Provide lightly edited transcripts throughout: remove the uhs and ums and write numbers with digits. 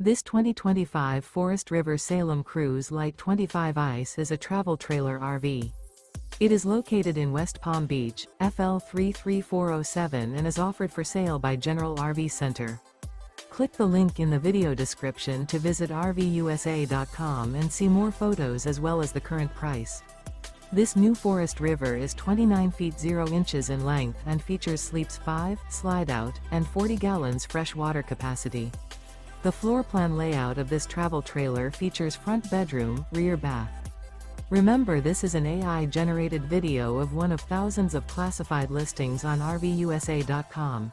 This 2025 Forest River Salem Cruise Lite 25 Ice is a travel trailer RV. It is located in West Palm Beach, FL 33407 and is offered for sale by General RV Center. Click the link in the video description to visit RVUSA.com and see more photos as well as the current price. This new Forest River is 29 feet 0 inches in length and features sleeps 5, Slideout, and 40 gallons fresh water capacity. The floor plan layout of this travel trailer features front bedroom, rear bath. Remember, this is an AI-generated video of one of thousands of classified listings on RVUSA.com.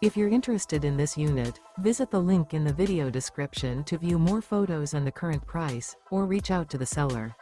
If you're interested in this unit, visit the link in the video description to view more photos and the current price, or reach out to the seller.